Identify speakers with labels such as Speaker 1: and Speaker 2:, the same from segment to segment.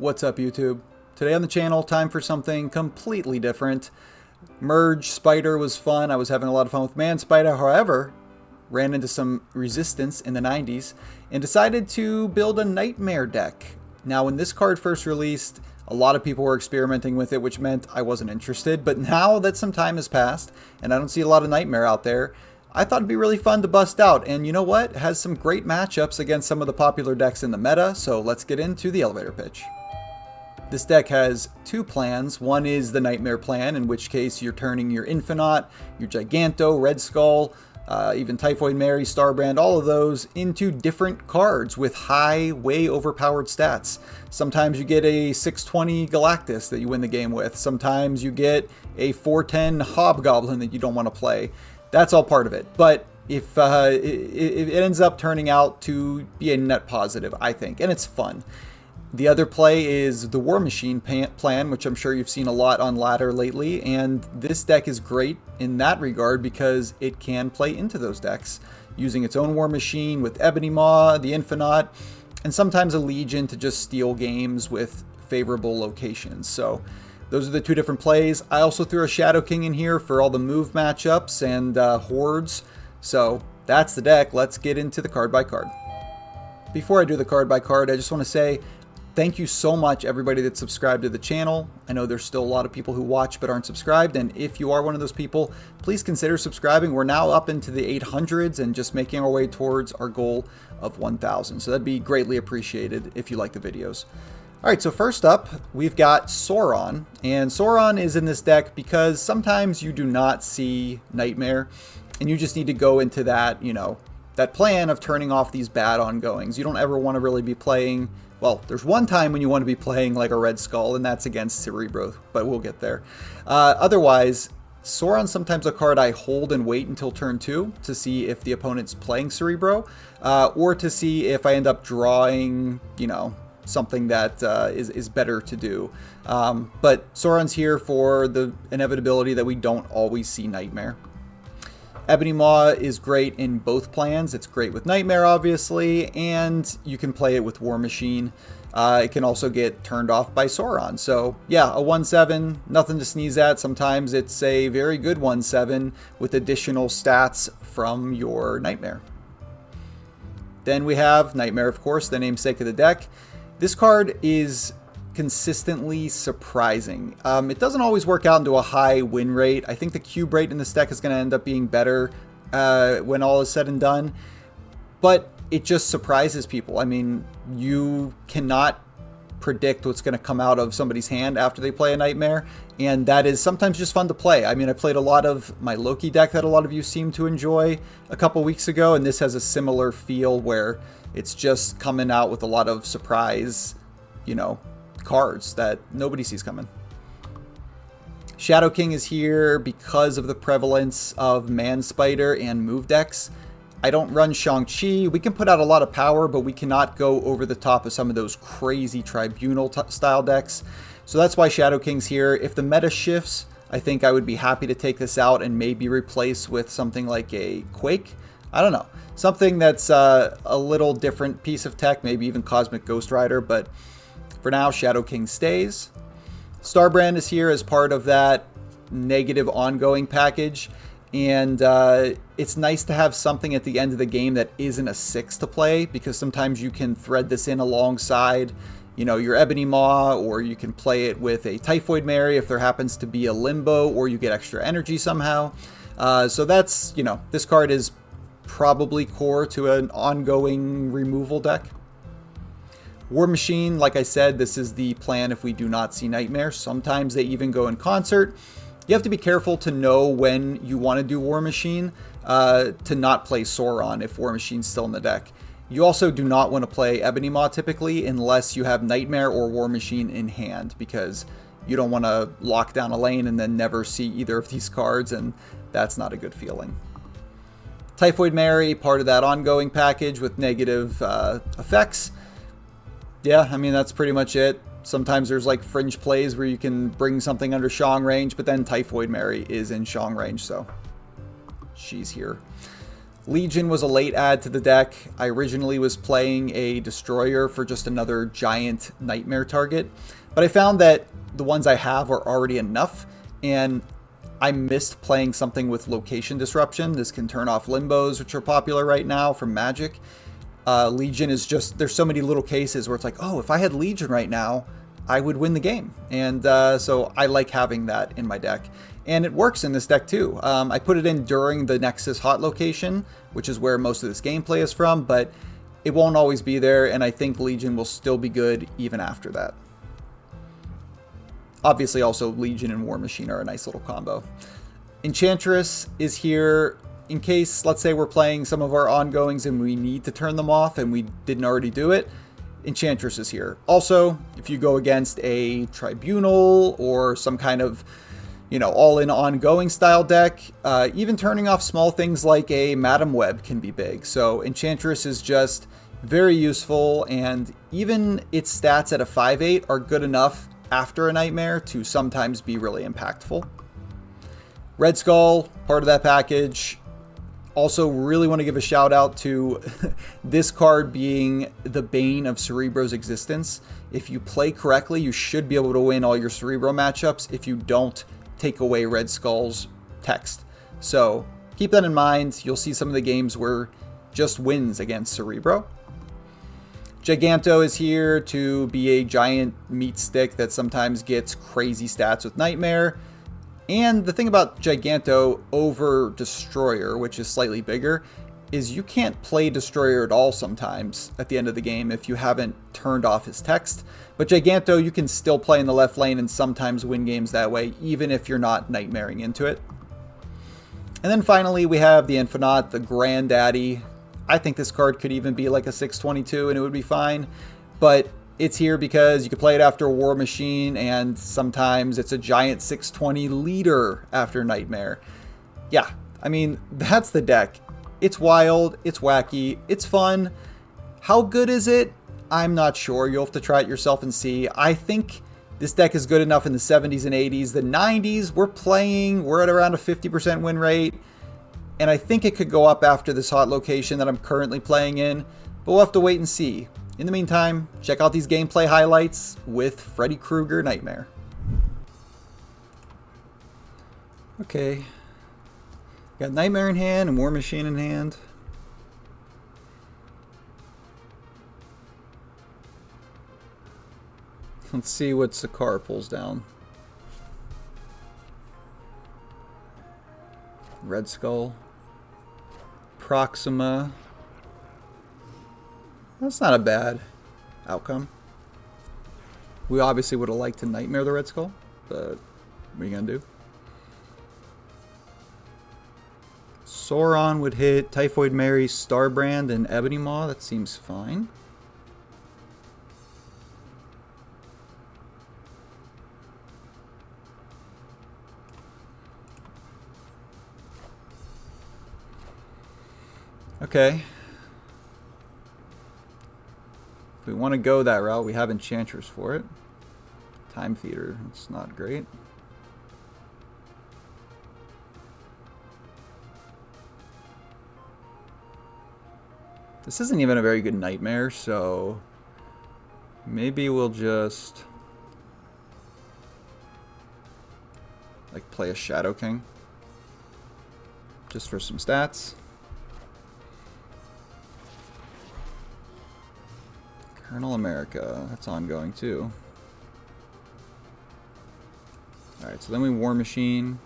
Speaker 1: What's up, YouTube? Today on the channel, time for something completely different. Merge Spider was fun. I was having a lot of fun with Man Spider. However, ran into some resistance in the 90s and decided to build a Nightmare deck. Now, when this card first released, a lot of people were experimenting with it, which meant I wasn't interested. But now that some time has passed and I don't see a lot of Nightmare out there, I thought it'd be really fun to bust out. And you know what? It has some great matchups against some of the popular decks in the meta. So let's get into the elevator pitch. This deck has two plans. One is the Nightmare plan, in which case you're turning your Infinite, your Giganto, Red Skull, even Typhoid Mary, Starbrand, all of those into different cards with high, way overpowered stats. Sometimes you get a 620 Galactus that you win the game with. Sometimes you get a 410 Hobgoblin that you don't want to play. That's all part of it. But if it ends up turning out to be a net positive, I think, and it's fun. The other play is the War Machine plan, which I'm sure you've seen a lot on ladder lately, and this deck is great in that regard because it can play into those decks, using its own War Machine with Ebony Maw, the Infinite, and sometimes a Legion to just steal games with favorable locations. So those are the two different plays. I also threw a Shadow King in here for all the move matchups and hordes. So that's the deck. Let's get into the card by card. Before I do the card by card, I just want to say thank you so much, everybody that's subscribed to the channel. I know there's still a lot of people who watch but aren't subscribed, and if you are one of those people, please consider subscribing. We're now up into the 800s and just making our way towards our goal of 1,000. So that'd be greatly appreciated if you like the videos. All right, so first up, we've got Sauron, and Sauron is in this deck because sometimes you do not see Nightmare, and you just need to go into that, that plan of turning off these bad ongoings. You don't ever want to really be playing. Well, there's one time when you want to be playing like a Red Skull, and that's against Cerebro, but we'll get there. Otherwise, Sauron's sometimes a card I hold and wait until turn 2 to see if the opponent's playing Cerebro, or to see if I end up drawing, something that is better to do. But Sauron's here for the inevitability that we don't always see Nightmare. Ebony Maw is great in both plans. It's great with Nightmare, obviously, and you can play it with War Machine. It can also get turned off by Sauron. So, yeah, a 1/7, nothing to sneeze at. Sometimes it's a very good 1/7 with additional stats from your Nightmare. Then we have Nightmare, of course, the namesake of the deck. This card is consistently surprising. It doesn't always work out into a high win rate. I think the cube rate in this deck is going to end up being better when all is said and done, but it just surprises people. I mean, you cannot predict what's going to come out of somebody's hand after they play a Nightmare, and that is sometimes just fun to play. I mean, I played a lot of my Loki deck that a lot of you seem to enjoy a couple weeks ago, and this has a similar feel where it's just coming out with a lot of surprise, cards that nobody sees coming. Shadow King is here because of the prevalence of Man Spider and move decks. I don't run Shang-Chi. We can put out a lot of power, but we cannot go over the top of some of those crazy Tribunal style decks. So that's why Shadow King's here. If the meta shifts, I think I would be happy to take this out and maybe replace with something like a Quake. I don't know. Something that's a little different piece of tech, maybe even Cosmic Ghost Rider, but for now, Shadow King stays. Starbrand is here as part of that negative ongoing package. And it's nice to have something at the end of the game that isn't a 6 to play, because sometimes you can thread this in alongside, your Ebony Maw, or you can play it with a Typhoid Mary if there happens to be a Limbo, or you get extra energy somehow. So that's, this card is probably core to an ongoing removal deck. War Machine, like I said, this is the plan if we do not see Nightmare. Sometimes they even go in concert. You have to be careful to know when you want to do War Machine to not play Sauron if War Machine's still in the deck. You also do not want to play Ebony Maw typically unless you have Nightmare or War Machine in hand, because you don't want to lock down a lane and then never see either of these cards, and that's not a good feeling. Typhoid Mary, part of that ongoing package with negative effects. Yeah, I mean, that's pretty much it. Sometimes there's like fringe plays where you can bring something under Shang range, but then Typhoid Mary is in Shang range, so she's here. Legion was a late add to the deck. I originally was playing a Destroyer for just another giant nightmare target, but I found that the ones I have are already enough, and I missed playing something with location disruption. This can turn off limbos, which are popular right now from Magic. Legion is just, there's so many little cases where it's like, oh, if I had Legion right now, I would win the game. And so I like having that in my deck. And it works in this deck too. I put it in during the Nexus hot location, which is where most of this gameplay is from, but it won't always be there, and I think Legion will still be good even after that. Obviously, also Legion and War Machine are a nice little combo. Enchantress is here in case, let's say we're playing some of our ongoings and we need to turn them off and we didn't already do it. Enchantress is here. Also, if you go against a Tribunal or some kind of, you know, all-in ongoing style deck, even turning off small things like a Madam Web can be big. So Enchantress is just very useful, and even its stats at a 5/8 are good enough after a Nightmare to sometimes be really impactful. Red Skull, part of that package. Also, really want to give a shout out to this card being the bane of Cerebro's existence. If you play correctly, you should be able to win all your Cerebro matchups if you don't take away Red Skull's text. So keep that in mind. You'll see some of the games where just wins against Cerebro. Giganto is here to be a giant meat stick that sometimes gets crazy stats with Nightmare. And the thing about Giganto over Destroyer, which is slightly bigger, is you can't play Destroyer at all sometimes at the end of the game if you haven't turned off his text. But Giganto, you can still play in the left lane and sometimes win games that way, even if you're not Nightmaring into it. And then finally, we have the Infinite, the Granddaddy. I think this card could even be like a 622 and it would be fine. But it's here because you can play it after War Machine, and sometimes it's a giant 620 leader after Nightmare. Yeah, I mean, that's the deck. It's wild, it's wacky, it's fun. How good is it? I'm not sure. You'll have to try it yourself and see. I think this deck is good enough in the 70s and 80s. The 90s, we're at around a 50% win rate, and I think it could go up after this hot location that I'm currently playing in, but we'll have to wait and see. In the meantime, check out these gameplay highlights with Freddy Krueger Nightmare. Okay. Got Nightmare in hand and War Machine in hand. Let's see what Sakar pulls down. Red Skull. Proxima. That's not a bad outcome. We obviously would have liked to Nightmare the Red Skull, but what are you going to do? Sauron would hit Typhoid Mary, Starbrand, and Ebony Maw. That seems fine. Okay. If we want to go that route, we have Enchantress for it. Time Feeder, it's not great. This isn't even a very good Nightmare, so maybe we'll just like play a Shadow King just for some stats. Colonel America, that's ongoing too. Alright, so then we War Machine.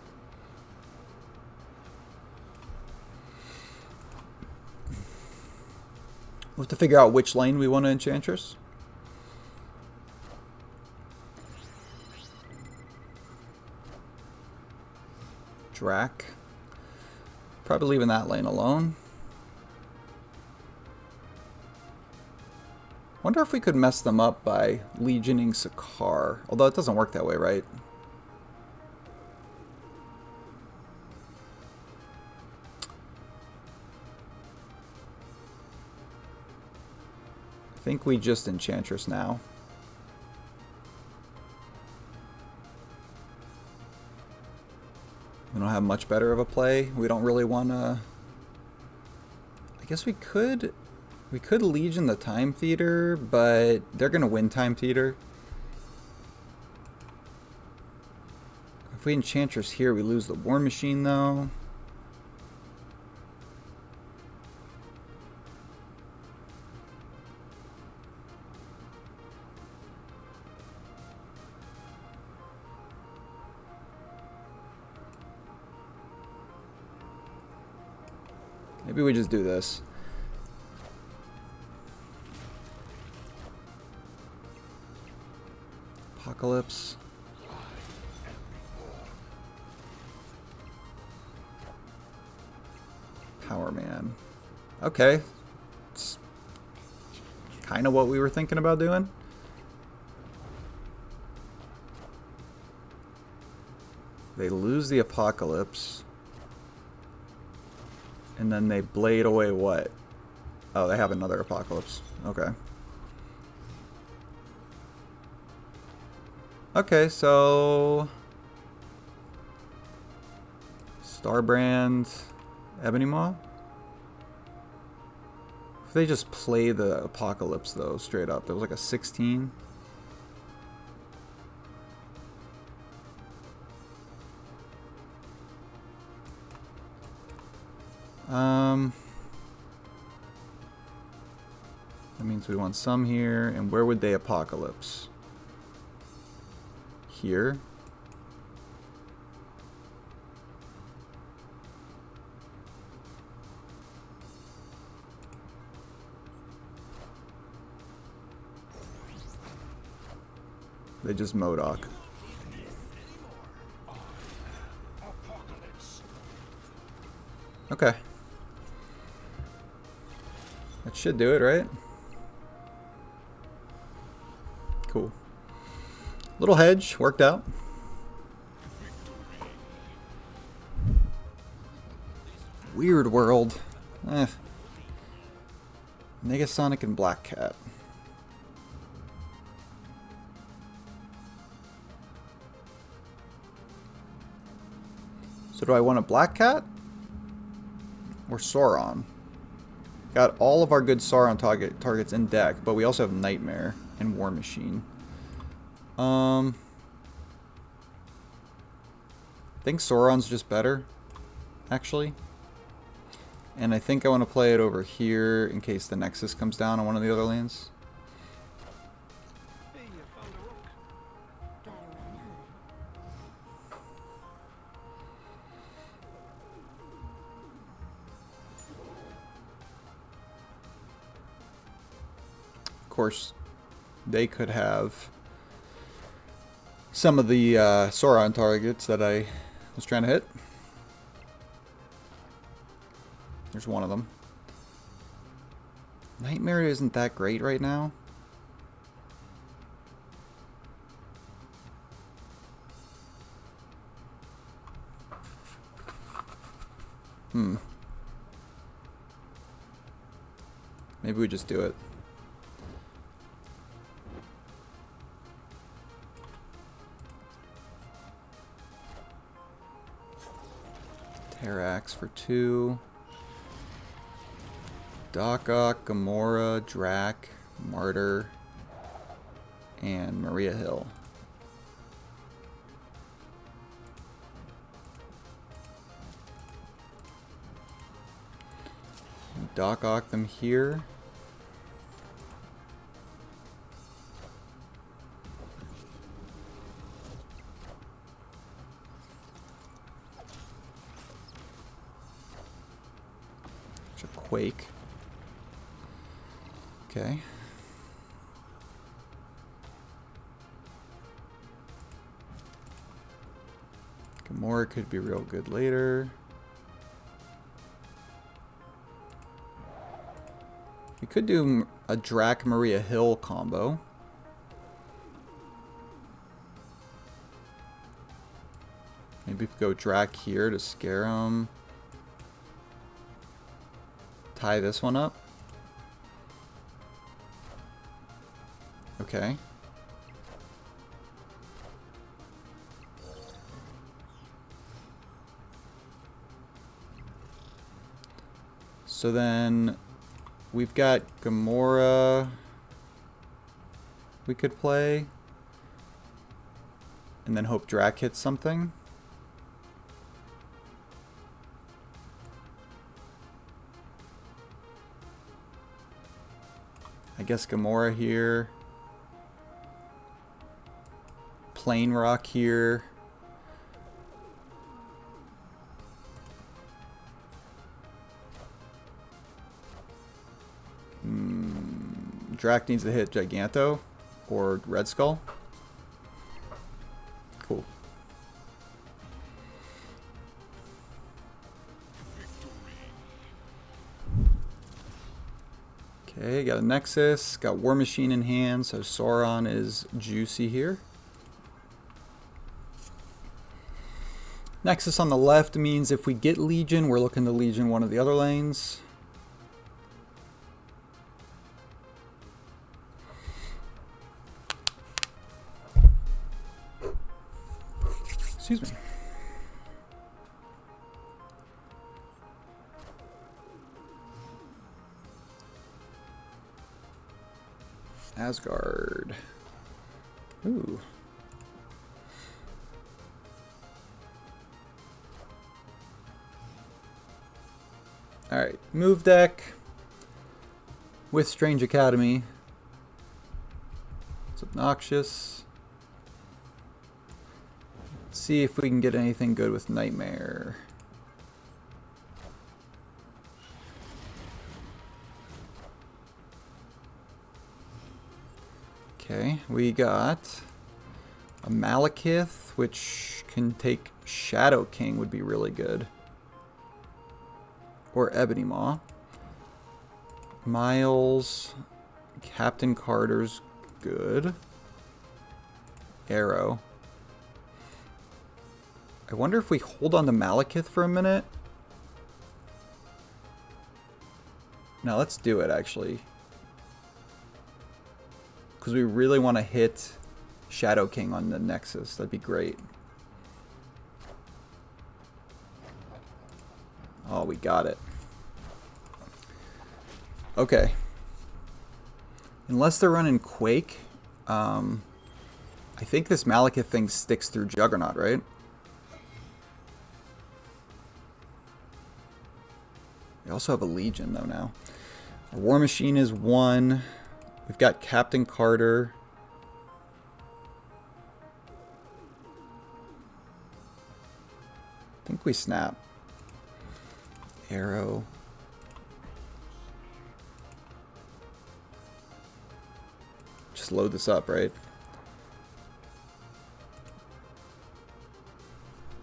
Speaker 1: We'll have to figure out which lane we want to Enchantress. Drac. Probably leaving that lane alone. Wonder if we could mess them up by Legioning Sakar. Although it doesn't work that way, right? I think we just Enchantress now. We don't have much better of a play. We don't really want to guess we could Legion the Time Theater, but they're gonna win Time Theater. If we Enchantress here, we lose the War Machine though. Maybe we just do this. Apocalypse. Power Man. Okay. It's kind of what we were thinking about doing. They lose the Apocalypse. And then they blade away what? Oh, they have another Apocalypse. Okay. Okay, so... Starbrand, Ebony Maw? If they just play the Apocalypse, though, straight up, there was like a 16. That means we want some here, and where would they Apocalypse? Here? They just MODOK. Okay. That should do it, right? Cool. Little hedge, worked out. Weird world. Negasonic and Black Cat. So do I want a Black Cat? Or Sauron? Got all of our good Sauron targets in deck, but we also have Nightmare and War Machine. I think Sauron's just better, actually. And I think I want to play it over here in case the Nexus comes down on one of the other lanes. Of course, they could have some of the Sauron targets that I was trying to hit. There's one of them. Nightmare isn't that great right now. Maybe we just do it. Terrax for 2. Doc-Ock, Gamora, Drac, Martyr, and Maria Hill. Doc-Ock them here. There's a Quake. Okay. Gamora could be real good later. We could do a Drac Maria Hill combo. Maybe we could go Drac here to scare him. Tie this one up. Okay. So then we've got Gamora we could play. And then hope Drac hits something. I guess Gamora here. Plain Rock here. Drac needs to hit Giganto or Red Skull. Cool. Okay, got a Nexus, got War Machine in hand, so Sauron is juicy here. Nexus on the left means if we get Legion, we're looking to Legion one of the other lanes. Excuse me. Asgard. Ooh. Alright, move deck with Strange Academy. It's obnoxious. Let's see if we can get anything good with Nightmare. Okay, we got a Malekith, which can take Shadow King, would be really good. Or Ebony Maw. Miles, Captain Carter's good. Arrow. I wonder if we hold on to Malekith for a minute. Now let's do it actually. Because we really want to hit Shadow King on the Nexus. That'd be great. Oh, we got it. Okay. Unless they're running Quake, I think this Malekith thing sticks through Juggernaut, right? We also have a Legion, though, now. Our War Machine is 1. We've got Captain Carter. I think we snap. Arrow. Just load this up, right?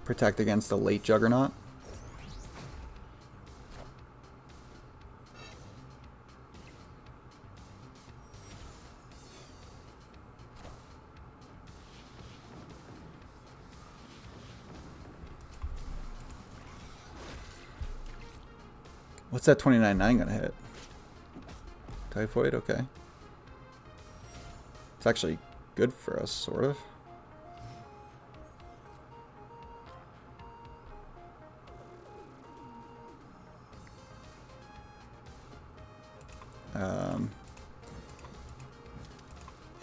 Speaker 1: Protect against the late Juggernaut. What's that 29.9 gonna hit? Typhoid, okay. It's actually good for us, sort of.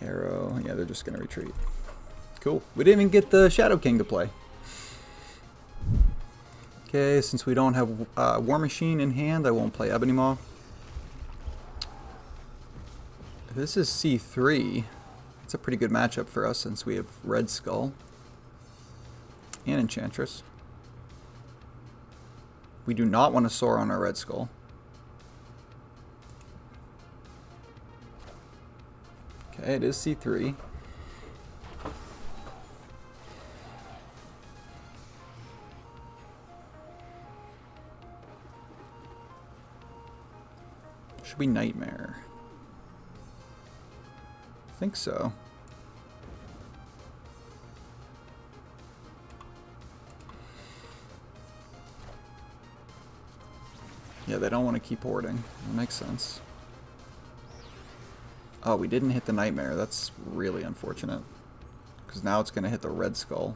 Speaker 1: Arrow, yeah, they're just gonna retreat. Cool. We didn't even get the Shadow King to play. Okay, since we don't have War Machine in hand, I won't play Ebony Maw. If this is C3, it's a pretty good matchup for us since we have Red Skull and Enchantress. We do not want to soar on our Red Skull. Okay, it is C3. Should be Nightmare. I think so. Yeah, they don't want to keep hoarding. That makes sense. Oh, we didn't hit the Nightmare. That's really unfortunate. Because now it's going to hit the Red Skull.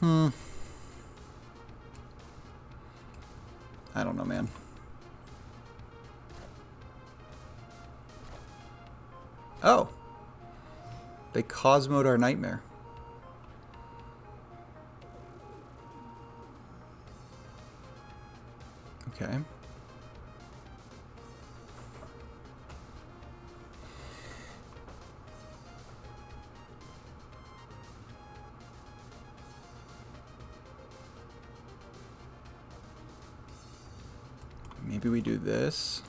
Speaker 1: I don't know, man. Oh. They Cosmoed our nightmare. Okay. Maybe we do this.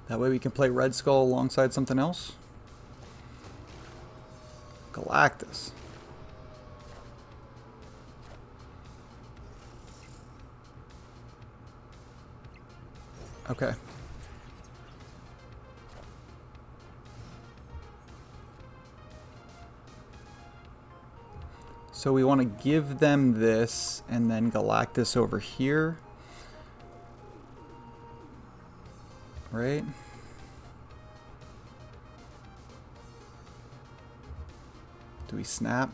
Speaker 1: That way we can play Red Skull alongside something else. Galactus. Okay. So we want to give them this and then Galactus over here. Right? Do we snap?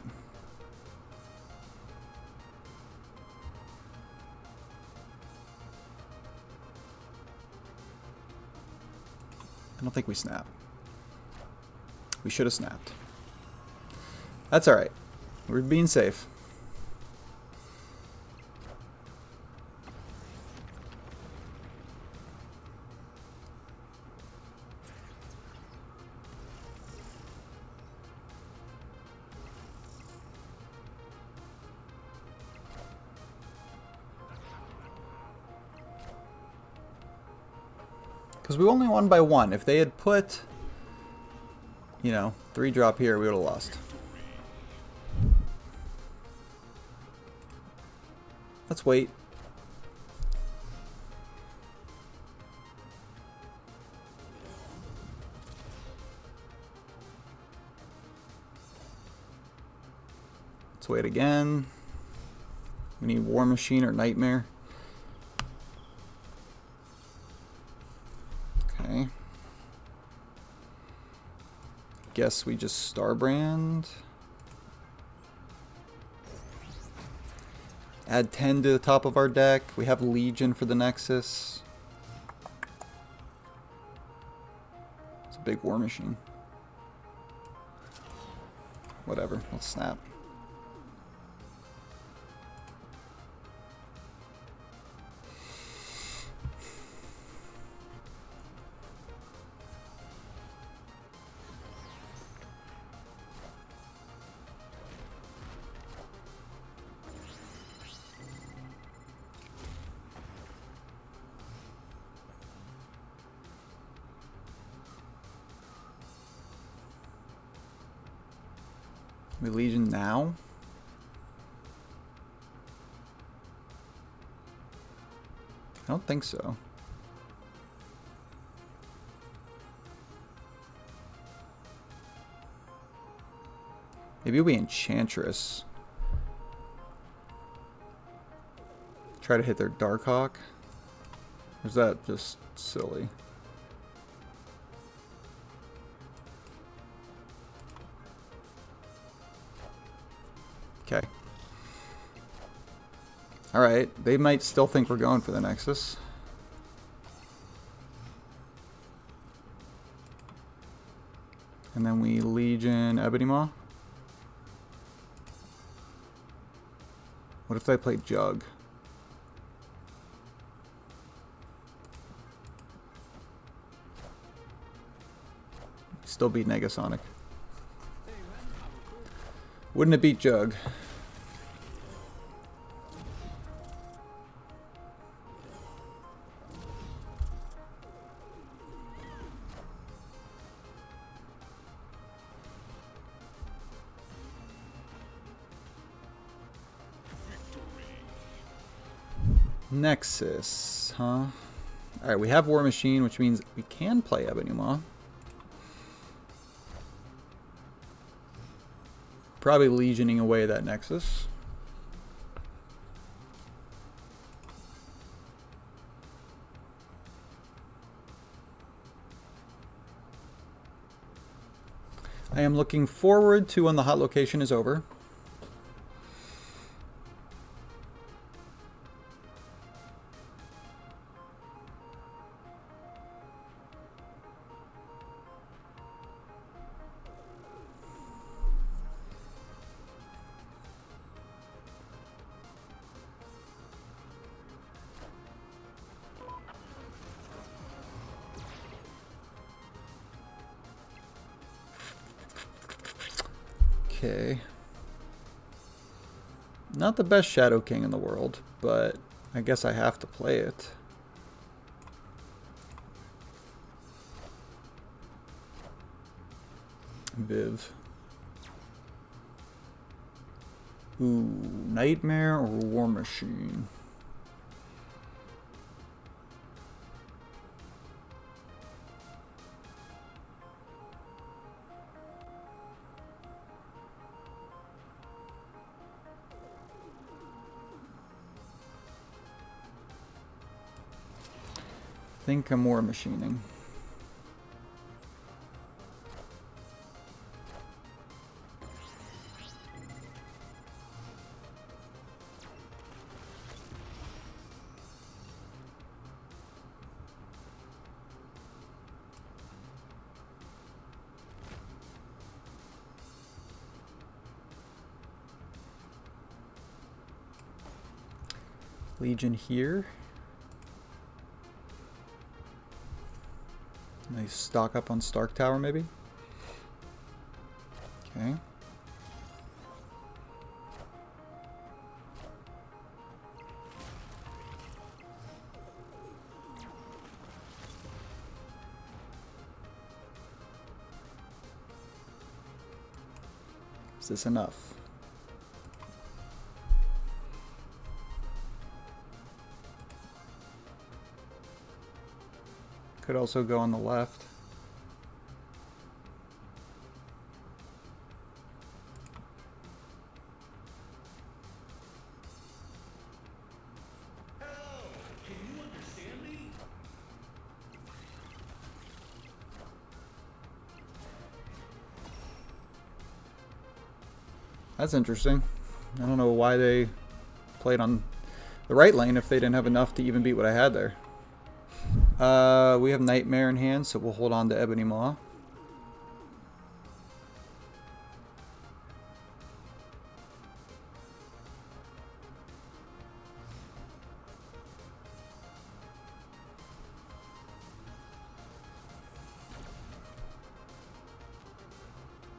Speaker 1: I don't think we snap. We should have snapped. That's alright. We're being safe. Because we only won by 1. If they had put, you know, 3 drop here, we would have lost. Let's wait. Let's wait again. We need War Machine or Nightmare. Okay. Guess we just Starbrand. Add 10 to the top of our deck. We have Legion for the Nexus. It's a big War Machine. Whatever, let's snap. We Legion now? I don't think so. Maybe we Enchantress. Try to hit their Darkhawk. Or is that just silly? Okay. Alright, they might still think we're going for the Nexus. And then we Legion Ebony Maw. What if they play Jug? Still beat Negasonic. Wouldn't it beat Jug? Nexus, huh? Alright, we have War Machine, which means we can play Ebony Maw. Probably Legioning away that Nexus. I am looking forward to when the hot location is over. Okay. Not the best Shadow King in the world, but I guess I have to play it. Viv. Ooh, Nightmare or War Machine? I think I'm War Machining. Legion here. Nice stock up on Stark Tower, maybe. Okay. Is this enough? Could also go on the left.
Speaker 2: Hello, can you understand me?
Speaker 1: That's interesting. I don't know why they played on the right lane if they didn't have enough to even beat what I had there. We have Nightmare in hand, so we'll hold on to Ebony Maw.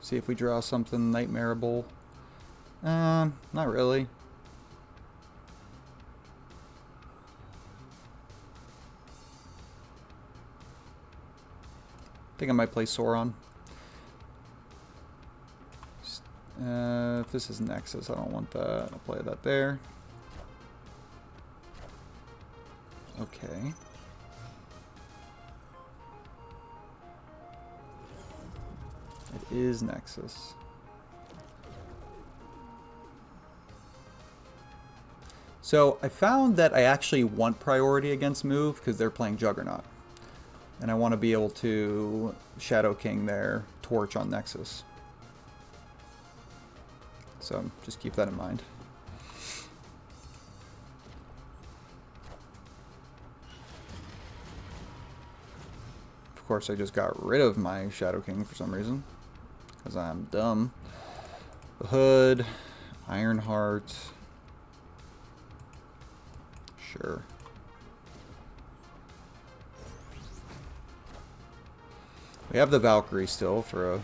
Speaker 1: See if we draw something nightmareable. Not really. I think I might play Sauron. If this is Nexus, I don't want that. I'll play that there. Okay. It is Nexus. So I found that I actually want priority against move because they're playing Juggernaut. And I want to be able to Shadow King their Torch on Nexus. So just keep that in mind. Of course, I just got rid of my Shadow King for some reason. Because I'm dumb. The Hood, Ironheart. Sure. We have the Valkyrie still for a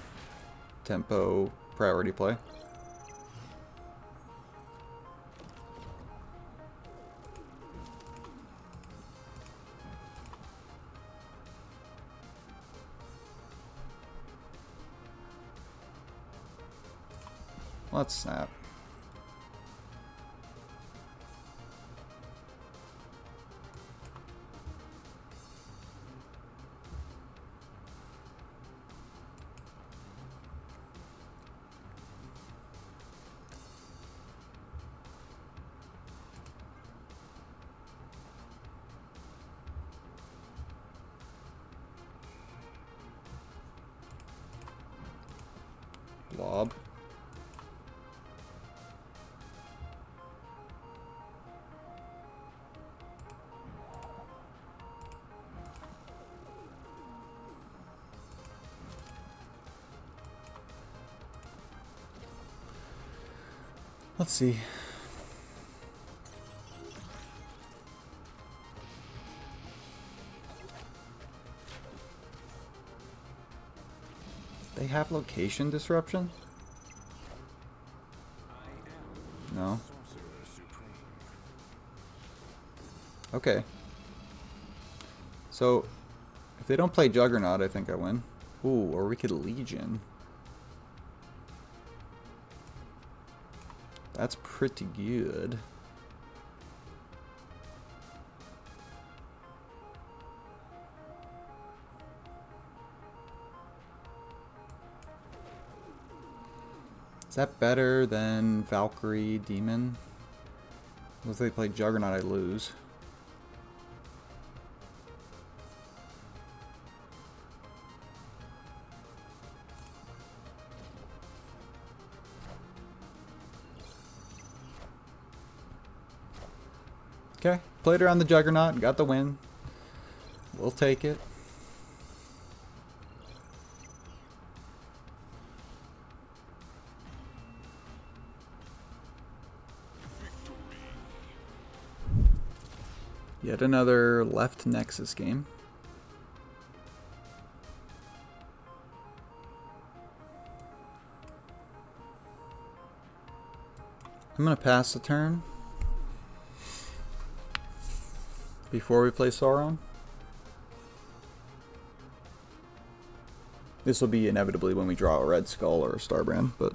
Speaker 1: tempo priority play. Let's snap. Blob. Let's see. They have location disruption? Okay. So, if they don't play Juggernaut, I think I win. Ooh, or we could Legion. That's pretty good. Is that better than Valkyrie Demon? If they play Juggernaut, I lose. Okay, played around the Juggernaut, got the win. We'll take it. Yet another left Nexus game. I'm going to pass the turn before we play Sauron. This will be inevitably when we draw a Red Skull or a Starbrand, but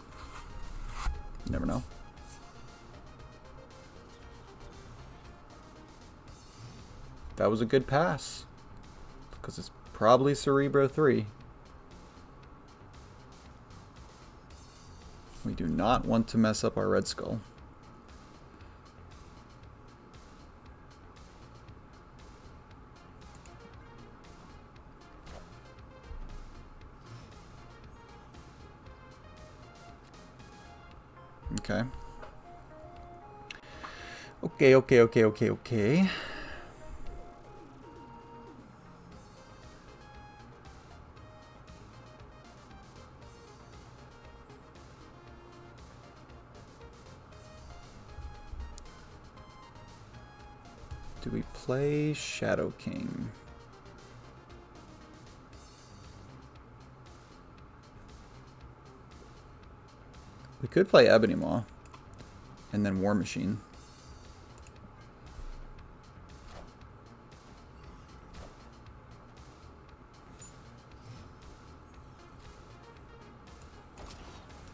Speaker 1: you never know. That was a good pass, because it's probably Cerebro 3. We do not want to mess up our Red Skull. Okay. Okay. Do we play Shadow King? We could play Ebony Maw and then War Machine.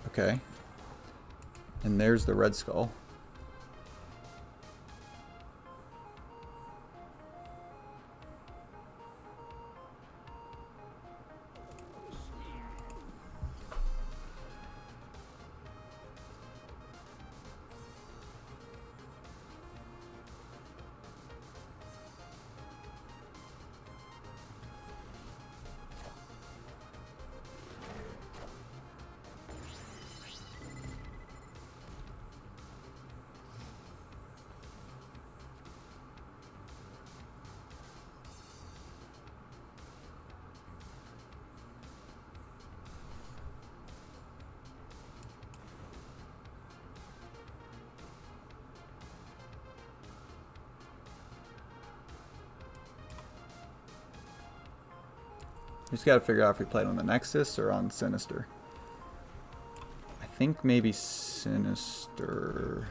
Speaker 1: Okay. And there's the Red Skull. We just gotta figure out if we played on the Nexus or on Sinister. I think maybe Sinister.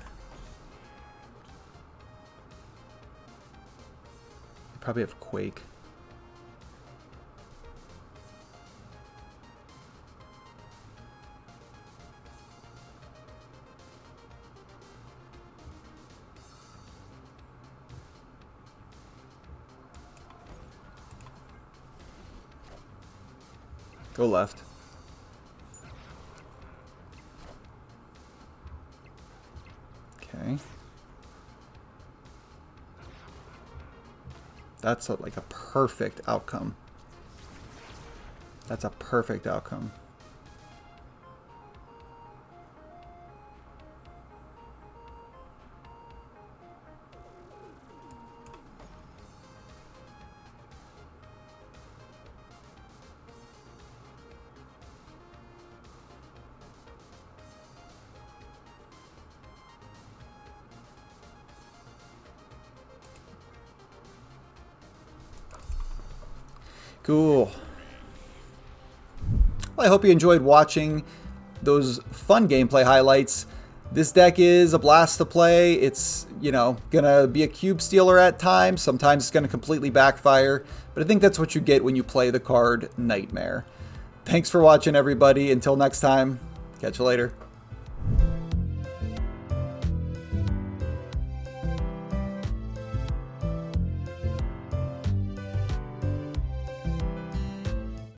Speaker 1: We probably have Quake. Go left. Okay. That's like a perfect outcome. That's a perfect outcome. Cool. Well, I hope you enjoyed watching those fun gameplay highlights. This deck is a blast to play. It's, you know, gonna be a cube stealer at times. Sometimes it's gonna completely backfire. But I think that's what you get when you play the card Nightmare. Thanks for watching, everybody. Until next time, catch you later.